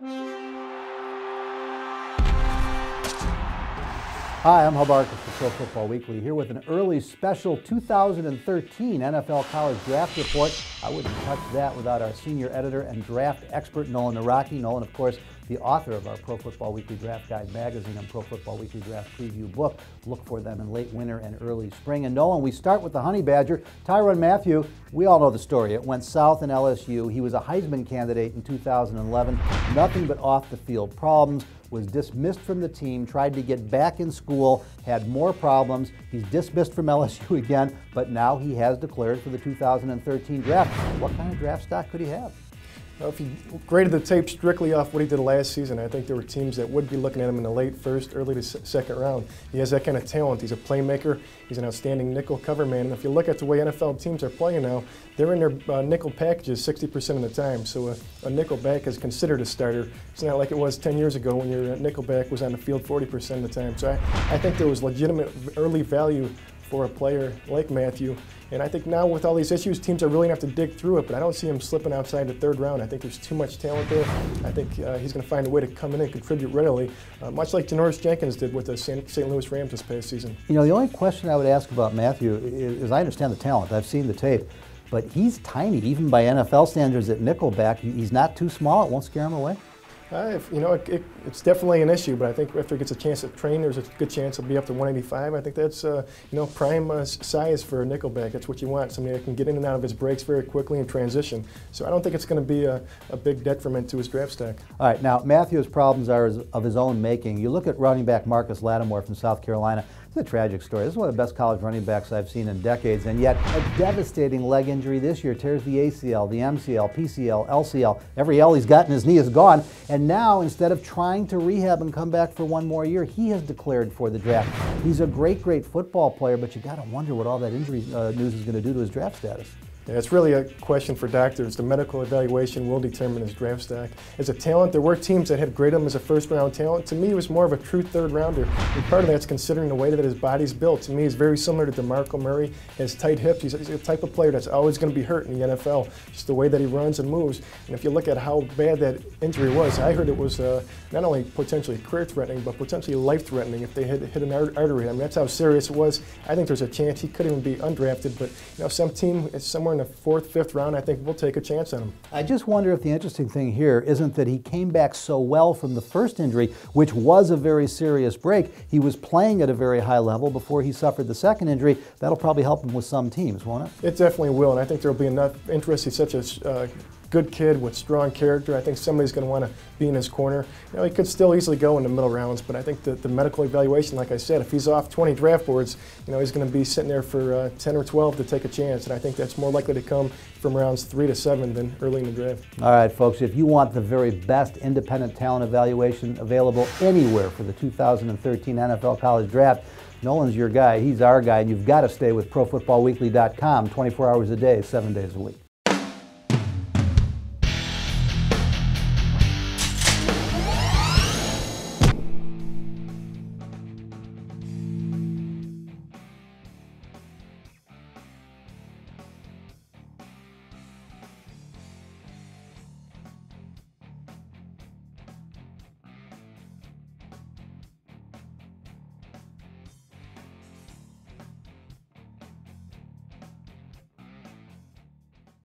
Hi, I'm Hub Arkush for Pro Football Weekly, here with an early special 2013 NFL College Draft Report. I wouldn't touch that without our senior editor and draft expert, Nolan Nawrocki. Nolan, of course, the author of our Pro Football Weekly Draft Guide magazine and Pro Football Weekly Draft Preview book. Look for them in late winter and early spring. And Nolan, we start with the Honey Badger, Tyrann Mathieu. We all know the story. It went south in LSU. He was a Heisman candidate in 2011. Nothing but off-the-field problems. Was dismissed from the team, tried to get back in school, had more problems. He's dismissed from LSU again, but now he has declared for the 2013 draft. What kind of draft stock could he have? Well, if you graded the tape strictly off what he did last season, I think there were teams that would be looking at him in the late first, early to second round. He has that kind of talent. He's a playmaker. He's an outstanding nickel cover man. And if you look at the way NFL teams are playing now, they're in their nickel packages 60% of the time. So a nickel back is considered a starter. It's not like it was 10 years ago when your nickel back was on the field 40% of the time. So I think there was legitimate early value for a player like Mathieu. And I think now with all these issues, teams are really going to have to dig through it, but I don't see him slipping outside the third round. I think there's too much talent there. I think he's going to find a way to come in and contribute readily, much like Janoris Jenkins did with the St. Louis Rams this past season. You know, the only question I would ask about Mathieu is I understand the talent. I've seen the tape, but he's tiny, even by NFL standards at nickelback. He's not too small. It won't scare him away? It's definitely an issue, but I think after he gets a chance to train, there's a good chance he'll be up to 185. I think that's prime size for a nickelback. That's what you want, somebody that can get in and out of his breaks very quickly and transition. So I don't think it's going to be a big detriment to his draft stack. All right, now Mathieu's problems are of his own making. You look at running back Marcus Lattimore from South Carolina. It's a tragic story. This is one of the best college running backs I've seen in decades, and yet a devastating leg injury this year. Tears the ACL, the MCL, PCL, LCL. Every L he's got in his knee is gone. And now, instead of trying to rehab and come back for one more year, he has declared for the draft. He's a great, great football player, but you got to wonder what all that injury news is going to do to his draft status. Yeah, it's really a question for doctors. The medical evaluation will determine his draft stock. As a talent, there were teams that had graded him as a first-round talent. To me, he was more of a true third-rounder, and part of that's considering the way that his body's built. To me, he's very similar to DeMarco Murray. He has tight hips. He's a type of player that's always going to be hurt in the NFL, just the way that he runs and moves. And if you look at how bad that injury was, I heard it was not only potentially career-threatening, but potentially life-threatening if they had hit an artery. I mean, that's how serious it was. I think there's a chance he could even be undrafted, but some team is somewhere in the fourth, fifth round, I think we'll take a chance on him. I just wonder if the interesting thing here isn't that he came back so well from the first injury, which was a very serious break. He was playing at a very high level before he suffered the second injury. That'll probably help him with some teams, won't it? It definitely will, and I think there'll be enough interest. He's such a good kid with strong character. I think somebody's going to want to be in his corner. He could still easily go in the middle rounds, but I think the medical evaluation, like I said, if he's off 20 draft boards, he's going to be sitting there for 10 or 12 to take a chance, and I think that's more likely to come from rounds 3 to 7 than early in the draft. All right, folks, if you want the very best independent talent evaluation available anywhere for the 2013 NFL College Draft, Nolan's your guy. He's our guy, and you've got to stay with ProFootballWeekly.com 24 hours a day, 7 days a week.